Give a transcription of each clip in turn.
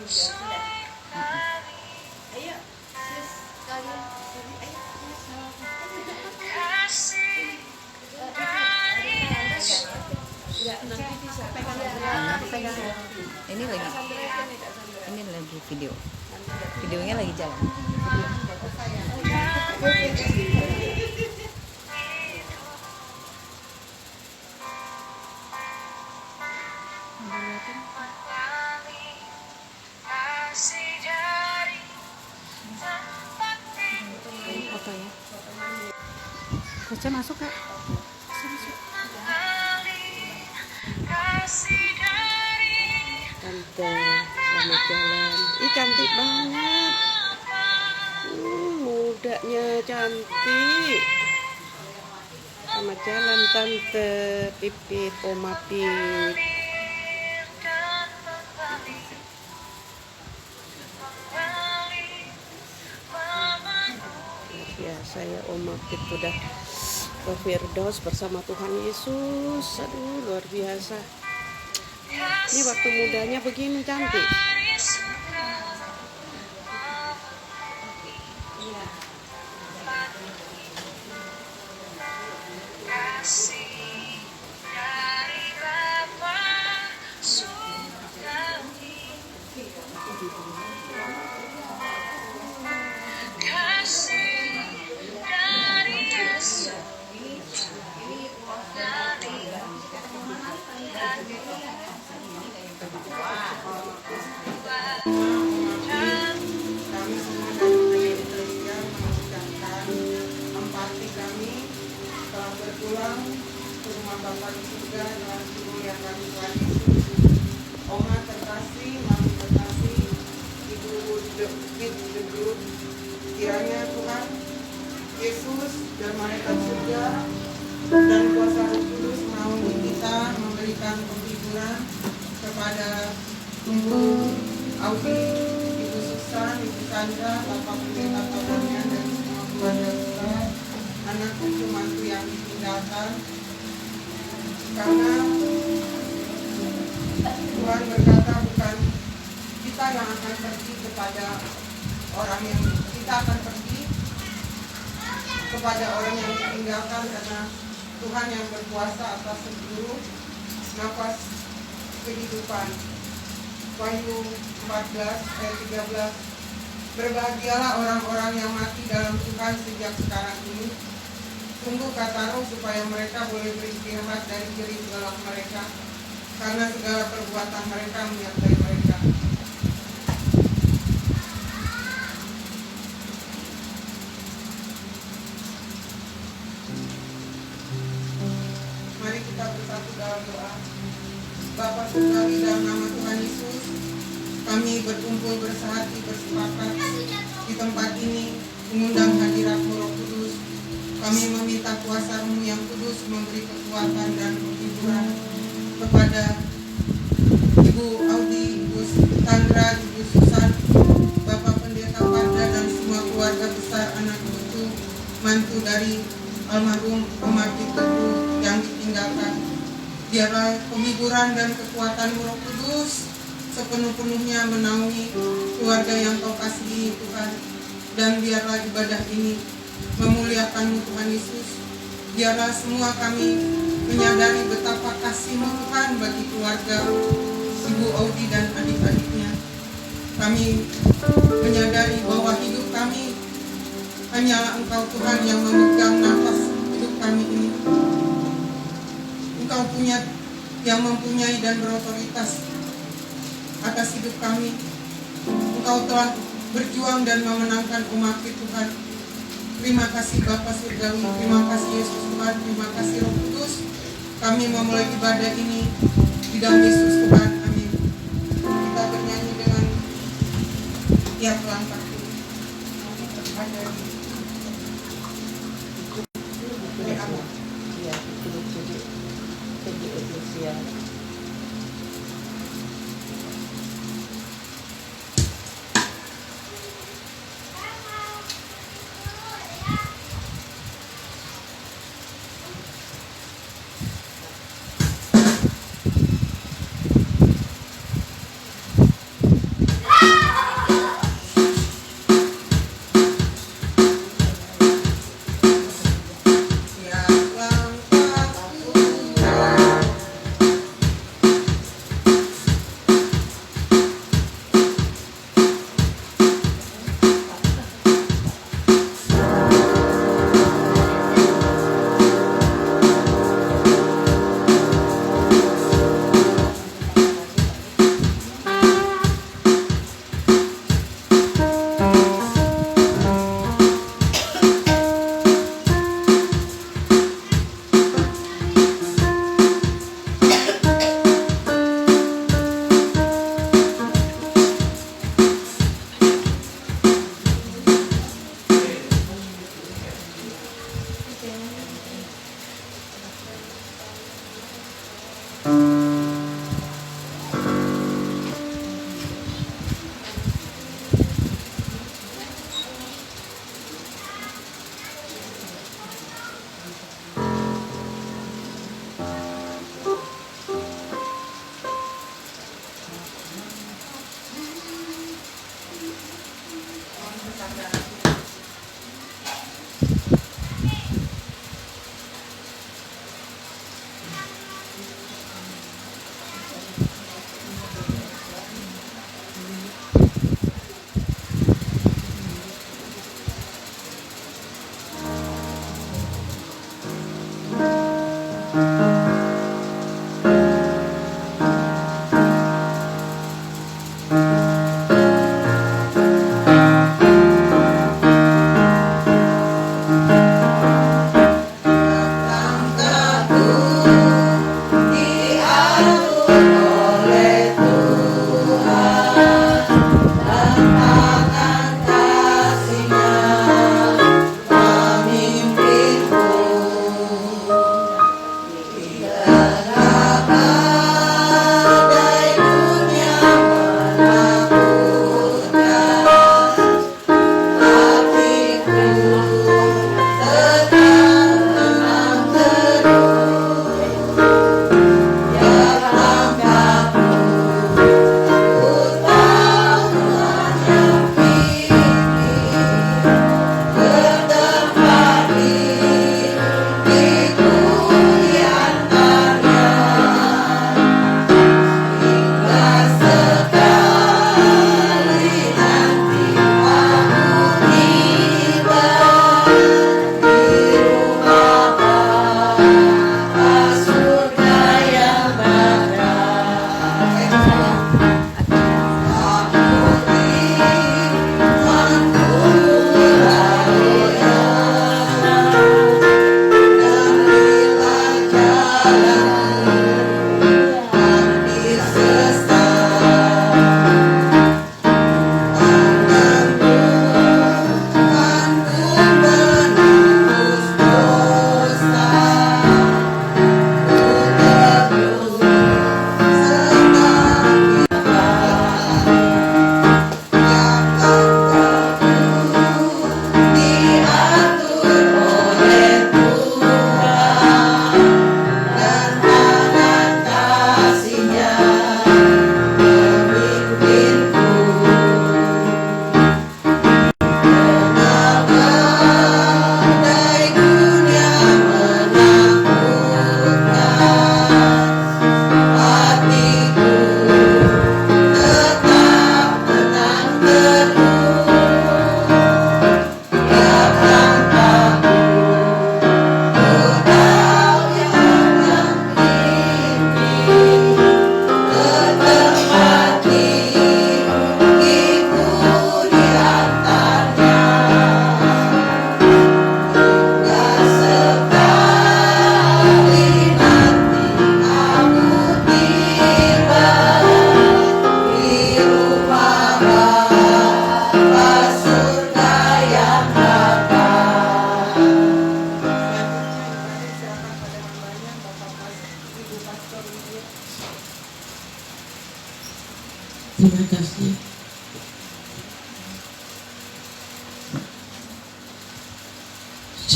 Ayo, sis, kalian. Ayo, Ini lagi videonya lagi jalan. Foto ya. Koca masuk Kak. Tante, selamat jalan. Ih, cantik banget. Mudanya cantik. Selamat jalan Tante Pipit, Oma Pip. Ya, saya Oma Pip sudah ke Firdaus bersama Tuhan Yesus. Aduh, luar biasa. Ini waktu mudanya begini cantik. Kami semua dari Indonesia mengucapkan empati kami telah berpulang ke rumah Bapa di surga dalam dimuliakan Tuhan Yesus. Oma terkasih, Mami terkasih, Ibu The Group, kiranya Tuhan Yesus dan malaikat surga dan kuasa Roh Kudus menaungi kita, memberikan penghiburan kepada Ibu Audi, Ibu Susan, Ibu Sandra, Bapak Pendeta Tabannya, dan semua keluarga kita, anak cucu mantu yang ditinggalkan. Karena Tuhan berkata bukan kita yang akan pergi kepada orang yang kita akan pergi kepada orang yang ditinggalkan, karena Tuhan yang berkuasa atas seluruh nafas kehidupan. Wahyu 14 ayat 13. Berbahagialah orang-orang yang mati dalam Tuhan sejak sekarang ini. Sungguh kata Roh supaya mereka boleh beristirahat dari jerih gelap mereka, karena segala perbuatan mereka menyertai mereka. Mari kita bersatu dalam doa. Bapa surgawi, dalam nama Tuhan Yesus, kami berkumpul bersehati bersepakat di tempat ini mengundang hadirat-Mu Roh Kudus. Kami meminta kuasa-Mu yang kudus memberi kekuatan dan penghiburan kepada Ibu Audi, Ibu Sandra, Ibu Susan, Bapak Pendeta Parda, dan semua keluarga besar, anak cucu mantu dari almarhum Oma Pip yang ditinggalkan. Biarlah penghiburan dan kekuatan Roh Kudus sepenuh-penuhnya menaungi keluarga yang Kau kasihi Tuhan. Dan biarlah ibadah ini memuliakan Tuhan Yesus. Biarlah semua kami menyadari betapa kasih-Mu Tuhan bagi keluarga Ibu Audi dan adik-adiknya. Kami menyadari bahwa hidup kami hanyalah Engkau Tuhan yang memegang nafas hidup kami ini. Engkau yang mempunyai dan berotoritas atas hidup kami. Engkau telah berjuang dan memenangkan umat Tuhan. Terima kasih Bapa Surgawi, terima kasih Yesus Tuhan, terima kasih Roh Kudus. Kami memulai ibadah ini di dalam Yesus Tuhan. Amin. Kita bernyanyi dengan tiap langkah. Ada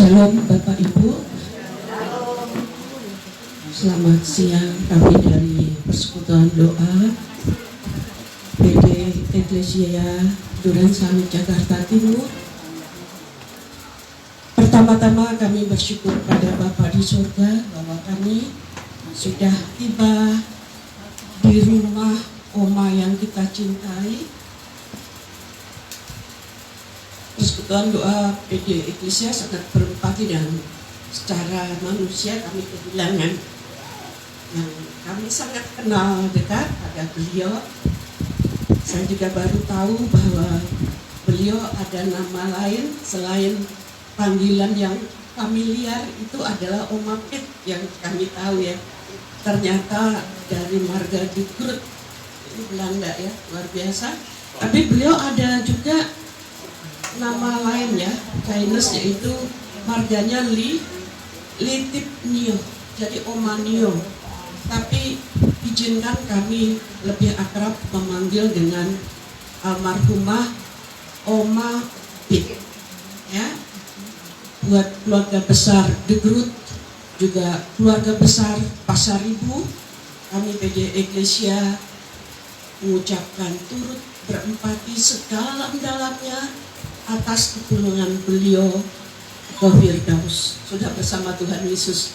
Shalom Bapak Ibu. Selamat siang, kami dari Persekutuan Doa PD Eklesia Durensawit Jakarta Timur. Pertama-tama kami bersyukur pada Bapa di surga bahwa kami sudah tiba di rumah Oma yang kita cintai. Persekutuan Doa PD Eklesia sangat berempati dan secara manusia kami kehilangan yang kami sangat kenal dekat pada beliau. Saya juga baru tahu bahwa beliau ada nama lain selain panggilan yang familiar, itu adalah Oma Pit yang kami tahu ya. Ternyata dari marga di Groot, ini Belanda ya, luar biasa. Tapi beliau ada juga nama lain ya, Chinese, yaitu marganya Litip Nio, jadi Oma Nio. Tapi izinkan kami lebih akrab memanggil dengan almarhumah Oma Pit ya. Buat keluarga besar The Groot, juga keluarga besar Pasaribu, kami PD Eklesia mengucapkan turut berempati sedalam-dalamnya atas kepulungan beliau ke Firdaus. Sudah bersama Tuhan Yesus.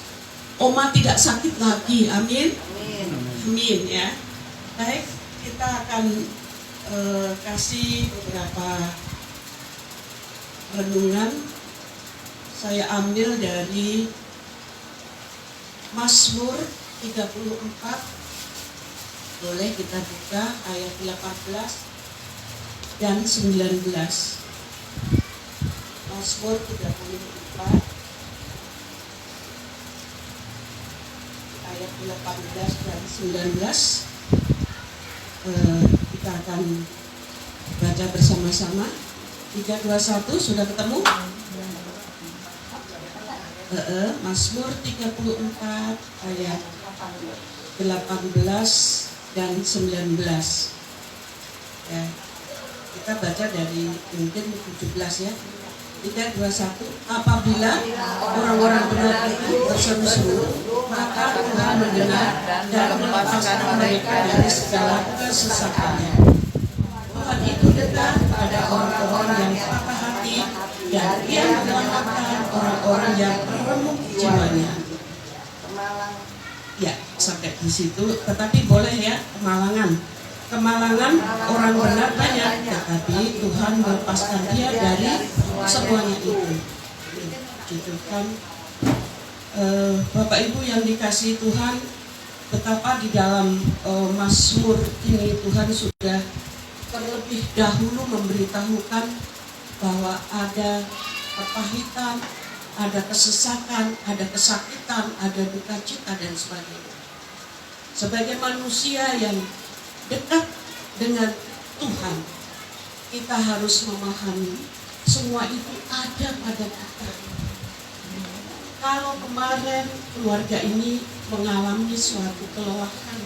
Oma tidak sakit lagi, amin. Amin ya. Baik, kita akan kasih beberapa renungan. Saya ambil dari Mazmur 34. Boleh kita buka ayat 18 dan 19. Mazmur 34 ayat 18 dan 19. Kita akan baca bersama-sama. 3, 2, 1, sudah ketemu? Mazmur 34 ayat 18 dan 19 ya. Kita baca dari mungkin 17 ya. 3, 2, 1. Apabila orang-orang benar itu berseru-seru, maka Tuhan mendengar dan melepaskan mereka dari segala kesesakannya. Tuhan itu dekat pada orang-orang yang patah hati, dan Ia menyelamatkan orang-orang yang remuk jiwanya. Ya, sampai di situ. Tetapi boleh ya, kemalangan orang benar banyak, tetapi Tuhan melepaskan dia dari semuanya itu. Gitu kan. Bapak Ibu yang dikasihi Tuhan, betapa di dalam Mazmur ini Tuhan sudah terlebih dahulu memberitahukan bahwa ada kepahitan, ada kesesakan, ada kesakitan, ada duka cita dan sebagainya. Sebagai manusia yang dekat dengan Tuhan, kita harus memahami semua itu ada pada kita. Kalau kemarin keluarga ini mengalami suatu kelelahan,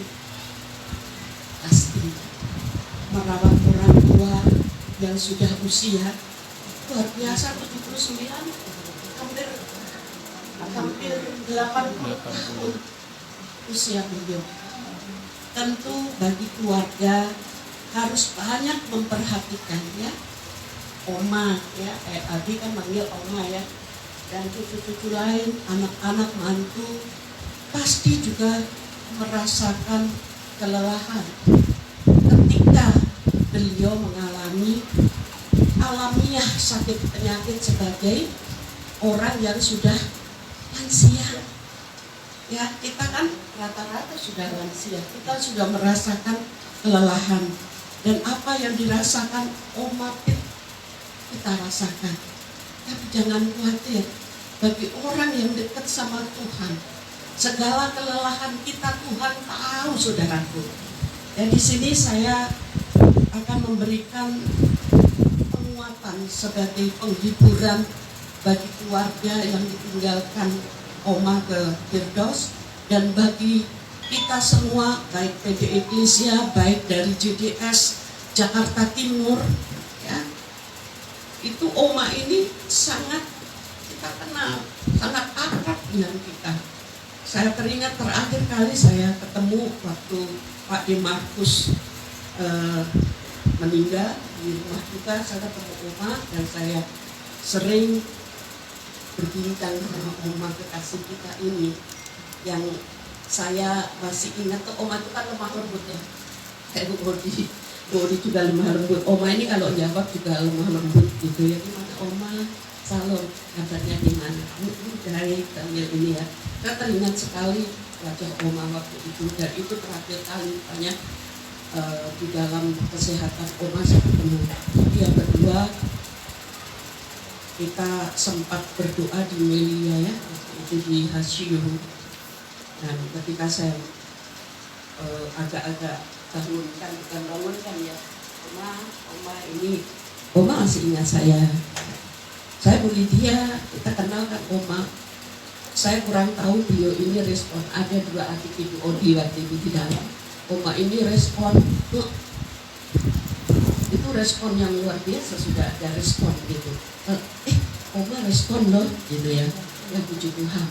pasti merawat orang tua yang sudah usia luar biasa, 79, hampir 80 tahun usia beliau. Tentu bagi keluarga harus banyak memperhatikan ya. Oma ya, Abi kan manggil Oma ya, dan cucu-cucu lain, anak-anak mantu pasti juga merasakan kelelahan ketika beliau mengalami alamiah sakit penyakit sebagai orang yang sudah lansia. Ya, kita kan rata-rata sudah lansia, kita sudah merasakan kelelahan, dan apa yang dirasakan Oma Pit kita rasakan. Tapi jangan khawatir, bagi orang yang dekat sama Tuhan, segala kelelahan kita Tuhan tahu, saudaraku. Dan di sini saya akan memberikan penguatan sebagai penghiburan bagi keluarga yang ditinggalkan Oma ke Firdaus, dan bagi kita semua, baik PD Eklesia, baik dari JDS Jakarta Timur ya. Itu Oma ini sangat kita kenal, sangat akrab dengan kita. Saya teringat terakhir kali saya ketemu waktu Pak D. Markus meninggal di rumah kita. Saya ketemu Oma dan saya sering berbincang sama Oma kekasih kita ini, yang saya masih ingat tuh. Oma itu kan lemah lembut ya, kayak Bu Odi juga lemah lembut. Oma ini kalau jawab juga lemah lembut gitu ya. Gimana Oma? Salam, kabarnya gimana? Dari Daniel ini ya. Saya teringat sekali wajah Oma waktu itu, dan itu terakhir kali banyak di dalam kesehatan Oma saya ketemu. Dia berdua kita sempat berdoa di Melia ya, itu di Hasyu. Dan ketika saya agak-agak bangunkan, bukan bangunkan ya, Oma ini, Oma masih ingat saya Bu Lydia, kita kenal kan Oma. Saya kurang tahu beliau ini respon. Ada 2 adik Ibu Odi waktu itu di dalam. Oma ini respon, itu respon yang luar biasa, sudah ada respon gitu. Oma respon loh gitu ya. Ya puji Tuhan,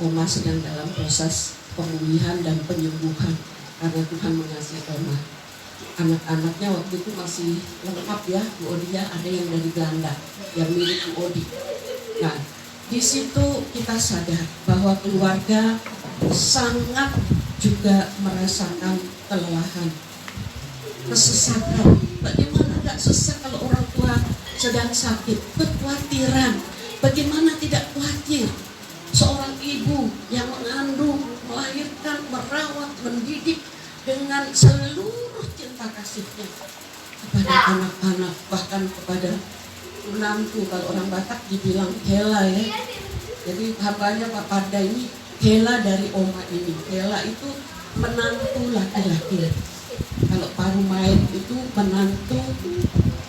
Oma sedang dalam proses pemulihan dan penyembuhan karena Tuhan mengasihi Oma. Anak-anaknya waktu itu masih lengkap ya, Bu Odi ya, ada yang dari Belanda yang milik Bu Odi. Nah, di situ kita sadar bahwa keluarga sangat juga merasakan kelelahan, kesesatan. Bagaimana gak sesat kalau orang tua sedang sakit? Kekhawatiran. Bagaimana tidak khawatir? Seorang ibu yang mengandung, melahirkan, merawat, mendidik dengan seluruh cinta kasihnya kepada anak-anak, bahkan kepada menantu. Kalau orang Batak dibilang Hela ya. Jadi hambanya Pak Parda ini Hela dari Oma ini. Hela itu menantu laki-laki. Kalau Parumain itu menantu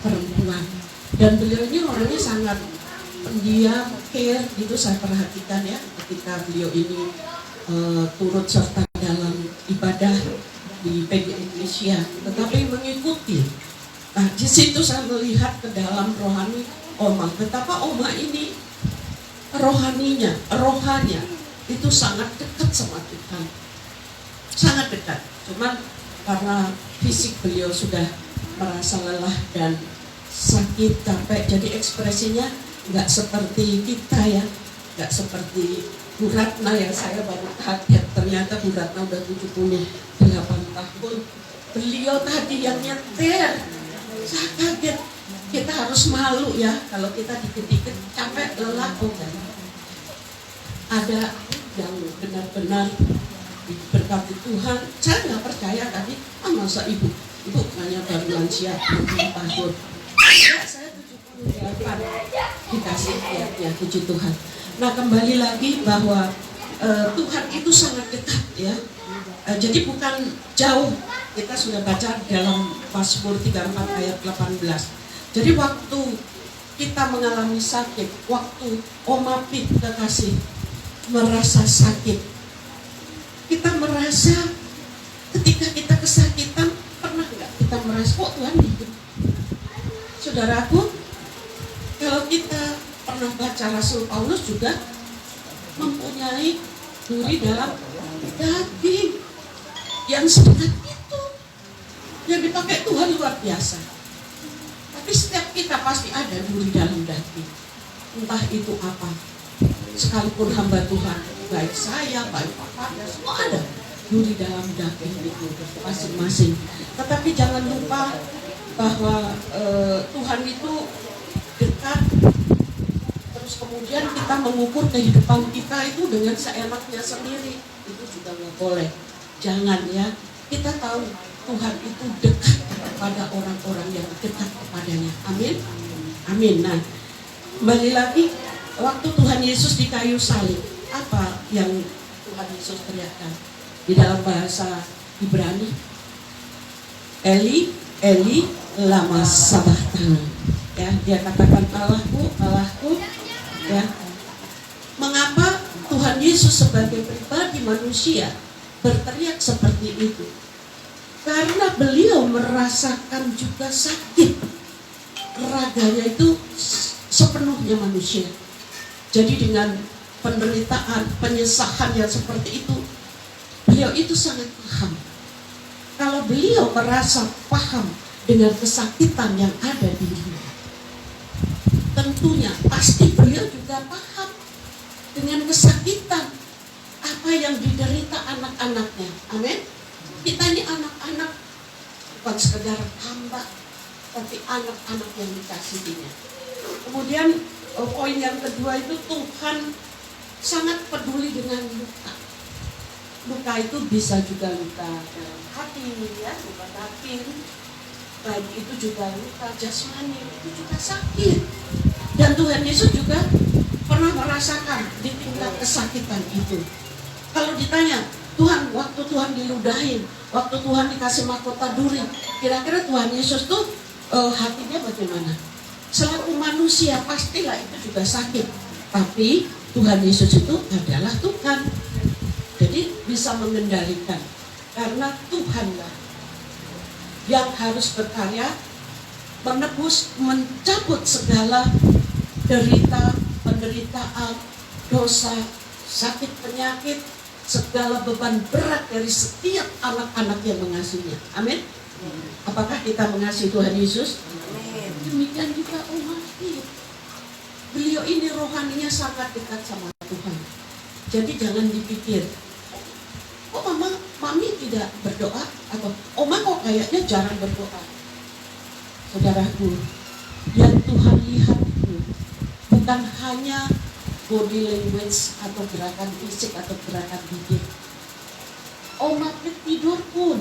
perempuan. Dan beliau ini orangnya sangat pendiam, care gitu, saya perhatikan ya ketika beliau ini turut serta dalam ibadah di PG Indonesia, tetapi mengikuti. Nah, di situ saya melihat ke dalam rohani Oma, betapa Oma ini rohanya itu sangat dekat sama Tuhan, sangat dekat. Cuman karena fisik beliau sudah merasa lelah dan sakit, capek, jadi ekspresinya nggak seperti kita ya, nggak seperti Bu Ratna yang saya baru kaget, ternyata Bu Ratna udah 78 tahun. Beliau tadi yang nyetir, saya kaget. Kita harus malu ya kalau kita dikit-dikit capek, lelah, ada yang benar-benar diberkati Tuhan. Saya nggak percaya tadi, masa ibu nanya baru lansia 60 tahun. Ya, saya 78 dikasih ya, puji Tuhan. Nah, kembali lagi bahwa Tuhan itu sangat dekat ya. Jadi bukan jauh. Kita sudah baca dalam Mazmur 34 ayat 18. Jadi waktu kita mengalami sakit, waktu Oma Pit kekasih merasa sakit, kita merasa ketika kita kesakitan, pernah nggak kita merasa kok Tuhan hidup? Saudaraku, kalau kita pernah baca Rasul Paulus juga mempunyai duri dalam daging yang sedekat itu, yang dipakai Tuhan luar biasa. Tapi setiap kita pasti ada duri dalam daging, entah itu apa. Sekalipun hamba Tuhan, baik saya, baik Papa, semua ada duri dalam daging itu masing-masing. Tetapi jangan lupa bahwa Tuhan itu dekat. Terus kemudian kita mengukur kehidupan kita itu dengan seenaknya sendiri, itu juga nggak boleh. Jangan ya, kita tahu Tuhan itu dekat kepada orang-orang yang dekat kepadanya. Amin, amin. Nah, kembali lagi, waktu Tuhan Yesus di kayu salib, apa yang Tuhan Yesus teriakkan di dalam bahasa Ibrani? Eli, Eli, lama sabachthani. Ya, dia katakan Allahku, Allahku. Ya, mengapa Tuhan Yesus sebagai pribadi manusia berteriak seperti itu? Karena beliau merasakan juga sakit. Raganya itu sepenuhnya manusia. Jadi dengan penderitaan, penyesahan yang seperti itu, beliau itu sangat paham. Kalau beliau merasa paham dengan kesakitan yang ada di dirinya, tentunya pasti beliau juga paham dengan kesakitan apa yang diderita anak-anaknya. Amin. Kita ini anak-anak, bukan sekedar hamba, tapi anak-anak yang dikasihinya. Kemudian poin yang kedua itu, Tuhan sangat peduli dengan luka. Luka itu bisa juga luka dalam hati, ya, luka batin. Baik itu juga luka jasmani, itu juga sakit. Dan Tuhan Yesus juga pernah merasakan di tingkat kesakitan itu. Kalau ditanya, Tuhan, waktu Tuhan diludahin, waktu Tuhan dikasih mahkota duri, kira-kira Tuhan Yesus tuh hatinya bagaimana? Selaku manusia pastilah itu juga sakit. Tapi Tuhan Yesus itu adalah Tuhan. Jadi bisa mengendalikan. Karena Tuhanlah yang harus berkarya menebus, mencabut segala derita, penderitaan, dosa, sakit, penyakit, segala beban berat dari setiap anak-anak yang mengasihinya. Amin. Apakah kita mengasihi Tuhan Yesus? Amin. Demikian juga umat dia. Beliau ini rohaninya sangat dekat sama Tuhan. Jadi jangan dipikir, oh mami tidak berdoa, atau oma kok kayaknya jarang berdoa. Saudaraku, yang Tuhan lihat itu bukan hanya body language atau gerakan fisik atau gerakan bibir. Oma tidur pun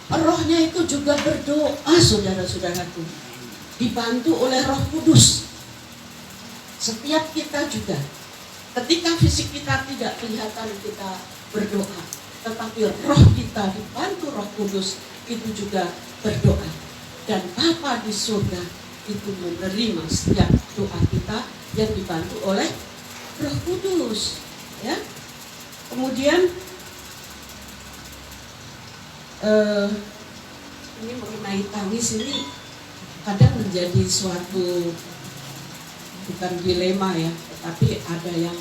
rohnya itu juga berdoa, saudara-saudaraku, dibantu oleh Roh Kudus. Setiap kita juga, ketika fisik kita tidak kelihatan kita berdoa, tetapi roh kita dibantu Roh Kudus itu juga berdoa. Dan Bapa di surga itu menerima setiap doa kita yang dibantu oleh Roh Kudus, ya. Kemudian ini mengenai tangis ini kadang menjadi suatu bukan dilema, ya, tetapi ada yang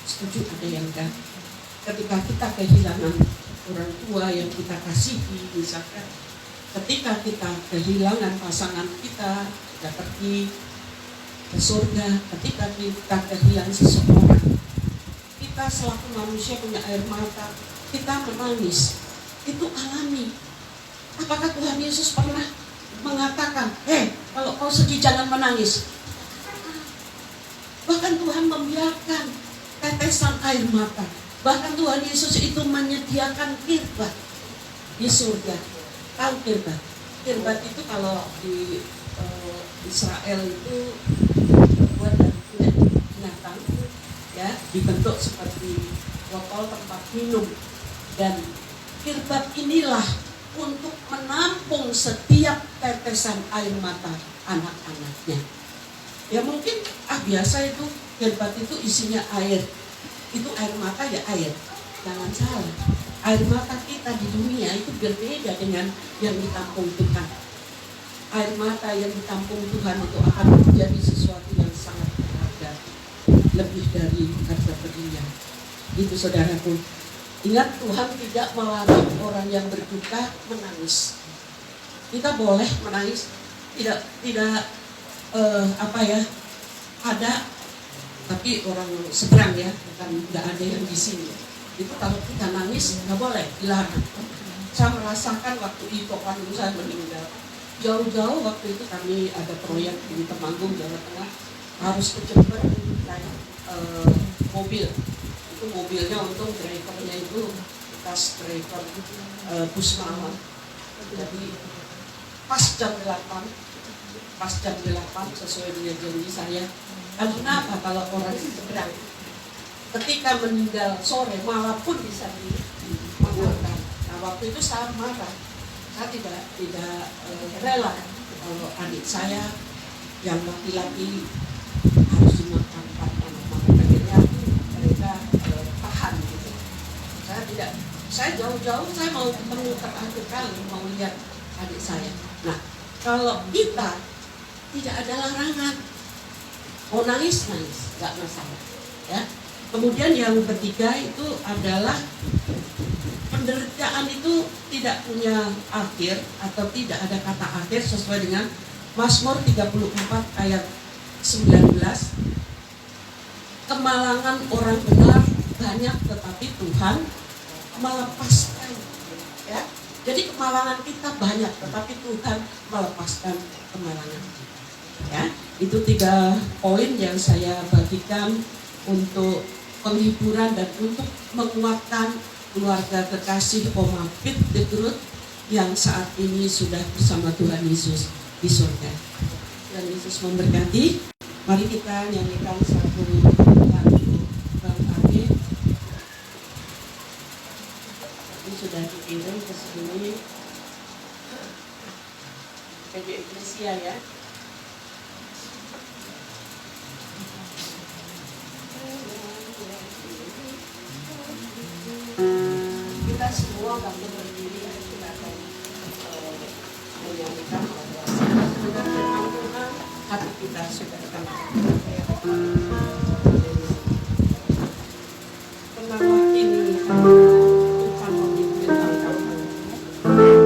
setuju, ada yang enggak. Ketika kita kehilangan orang tua yang kita kasihi, misalkan ketika kita kehilangan pasangan kita pergi ke surga, ketika kita kehilangan seseorang, kita selaku manusia punya air mata, kita menangis, itu alami. Apakah Tuhan Yesus pernah mengatakan, kalau kau sedih jangan menangis? Bahkan Tuhan membiarkan tetesan air mata. Bahkan Tuhan Yesus itu menyediakan kirbat di surga. Tahu kirbat? Kirbat itu kalau di Israel itu terbuat dari kulit binatang, ya, dibentuk seperti botol tempat minum. Dan kirbat inilah untuk menampung setiap tetesan air mata anak-anaknya. Ya mungkin biasa itu kirbat itu isinya air. Itu air mata, ya air. Jangan salah. Air mata kita di dunia itu berbeda dengan yang ditampung Tuhan. Air mata yang ditampung Tuhan itu akan menjadi sesuatu yang sangat berharga, lebih dari harga berlian. Itu saudaraku. Ingat, Tuhan tidak melarang orang yang berduka menangis. Kita boleh menangis, tidak ada, tapi orang seberang, ya, bukan nggak ada yang di sini. Itu kalau kita nangis nggak boleh, dilarang. Saya merasakan waktu itu kan saya meninggal. Jauh-jauh waktu itu kami ada proyek di Temanggung, Jawa Tengah, harus ke Jember naik mobil. Itu mobilnya untung drivernya itu bekas driver bus malam. Jadi pas jam 8 sesuai dengan janji saya. Kenapa kalau orang seberang ketika meninggal sore malam pun bisa dimakamkan. Nah waktu itu saya marah, saya tidak rela kalau adik saya yang laki-laki harus dimakamkan. Akhirnya mereka tahan gitu. Saya jauh-jauh saya mau ketemu terakhir kali, mau lihat adik saya. Nah kalau kita tidak ada larangan, mau nangis, nggak masalah. Ya. Kemudian yang ketiga itu adalah penderitaan itu tidak punya akhir atau tidak ada kata akhir sesuai dengan Mazmur 34 ayat 19. Kemalangan orang benar banyak tetapi Tuhan melepaskan. Ya. Jadi kemalangan kita banyak tetapi Tuhan melepaskan kemalangan. Ya, itu 3 poin yang saya bagikan untuk penghiburan dan untuk menguatkan keluarga kekasih Oma Pit de Groot yang saat ini sudah bersama Tuhan Yesus di surga. Tuhan Yesus memberkati. Mari kita nyanyikan satu lagu Bang Ade. Ini sudah dikirim ke sini. PJ Eklesia ya. Kita semua kami berdiri kita akan menyanyikan dengan firman Tuhan, hati kita sudah akan kenapa ini Tuhan memimpin langkah kami.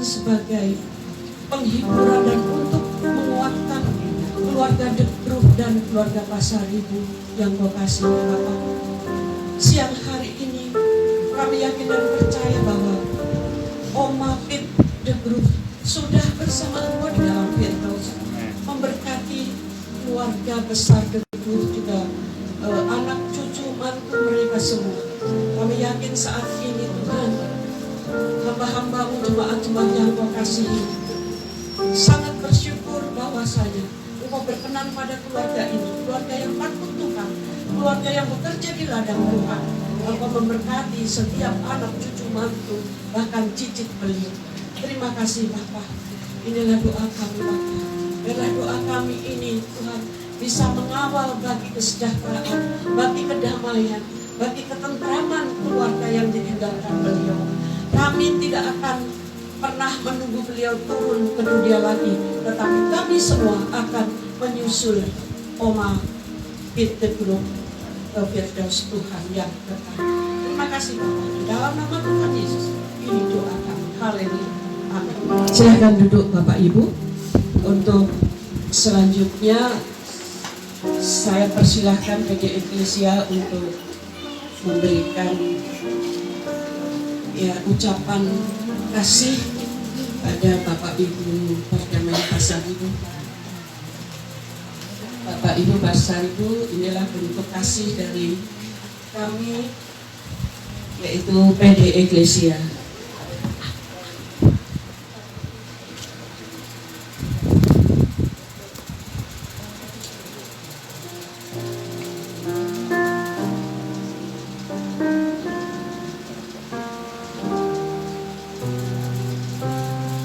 sebagai penghiburan dan untuk menguatkan keluarga De Groot dan keluarga Pasar Ibu yang kau kasih Bapa. Siang hari ini kami yakin dan percaya bahwa Oma Pit De Groot sudah bersama Engkau di dalam Firdaus, memberkati keluarga besar De Groot, juga anak cucu mantu mereka semua. Kami yakin saat ini Tuhan, hamba-hambamu, jemaat-jemaat yang Kau kasihi. Sangat bersyukur bahwasanya Engkau berkenan pada keluarga ini, keluarga yang takut Tuhan, keluarga yang bekerja di ladang Tuhan. Engkau memberkati setiap anak, cucu, mantu, bahkan cicit beliau. Terima kasih Bapa. Inilah doa kami Bapa. Biarlah doa kami ini Tuhan bisa mengawal bagi kesejahteraan, bagi kedamaian, bagi ketentraman keluarga yang ditinggalkan beliau. Kami tidak akan pernah menunggu beliau turun ke dunia lagi, tetapi kami semua akan menyusul Oma Peter Group ke Firdaus Tuhan yang kekal. Terima kasih Bapak. Dalam nama Tuhan Yesus, ini doa kami. Haleluya. Amin. Silakan duduk Bapak Ibu. Untuk selanjutnya saya persilahkan PG Eklesia untuk memberikan ucapan kasih pada Bapak Ibu Perdamaian Pasaribu. Bapak Ibu Pasaribu, inilah bentuk kasih dari kami, yaitu PD Eklesia.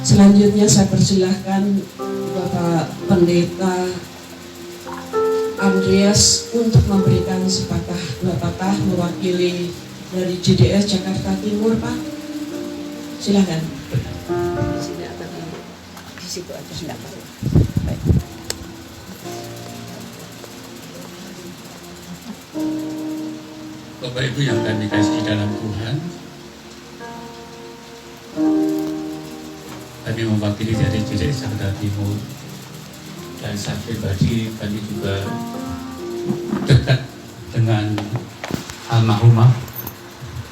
Selanjutnya saya persilahkan Bapak Pendeta Andreas untuk memberikan sepatah dua patah mewakili dari JDS Jakarta Timur, Pak. Silakan. Di sini atau di situ aja enggak apa-apa. Baik. Bapak Ibu yang kami kasih dalam Tuhan, kami mewakili dari JDS Jakarta Timur, dan saya pribadi kami juga dekat dengan almarhumah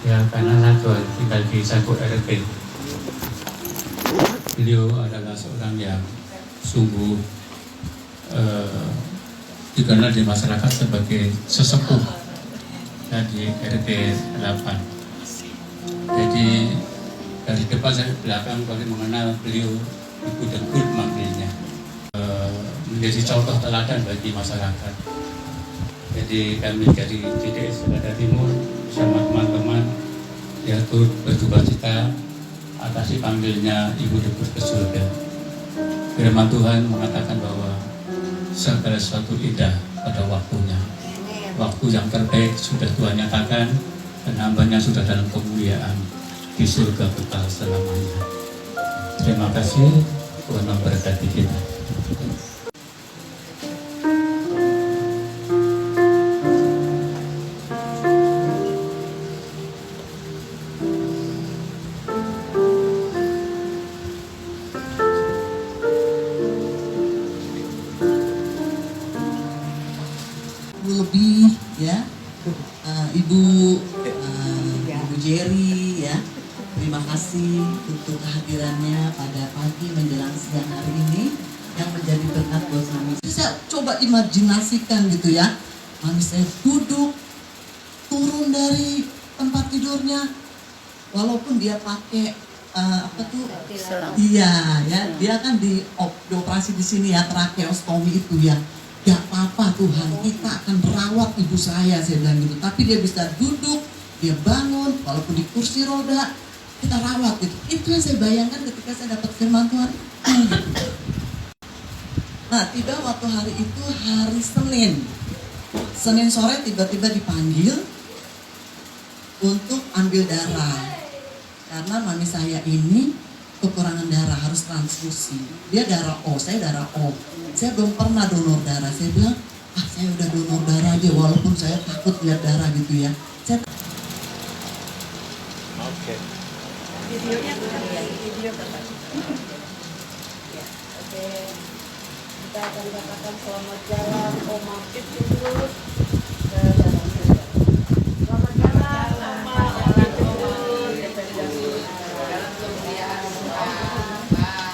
ya, karena saya tinggal di satu RT. Beliau adalah seorang yang sungguh dikenal di masyarakat sebagai sesepuh di RT 8. Jadi dari depan sampai belakang kami mengenal beliau, Ibu Debut manggilnya, menjadi contoh teladan bagi masyarakat. Jadi kami dari JDS Jakarta Timur bersama teman-teman ya turut berduka cita atas dipanggilnya Ibu Debut ke surga. Firman Tuhan mengatakan bahwa segala sesuatu indah pada waktunya. Waktu yang terbaik sudah Tuhan nyatakan, dan hambanya sudah dalam kemuliaan di surga kekal selamanya. Terima kasih, Tuhan memberkati kita. Lebih ya, Ibu Jerry ya, terima kasih untuk kehadirannya pada pagi menjelang siang hari ini yang menjadi berkat buat kami. Saya coba imajinasikan gitu ya, mami saya duduk turun dari tempat tidurnya, walaupun dia pakai iya ya, dia kan dioperasi di sini ya, tracheostomi itu ya. Gak apa-apa Tuhan, kita akan merawat ibu saya bilang gitu. Tapi dia bisa duduk, dia bangun, walaupun di kursi roda, kita rawat gitu. Itu yang saya bayangkan ketika saya dapat firman Tuhan. Gitu. Nah, tiba waktu hari itu hari Senin sore tiba-tiba dipanggil untuk ambil darah. Karena mami saya ini kekurangan darah, harus transfusi. Dia darah O, saya darah O. Saya belum pernah donor darah. Saya bilang, saya udah donor darah aja, walaupun saya takut lihat darah gitu ya. Oke. Videonya video Bapak. Ya, oke. Kita akan katakan selamat jalan Oma Pit terus ke dalam surga. Selamat jalan Oma Pit terus ke dalam surga. Bye.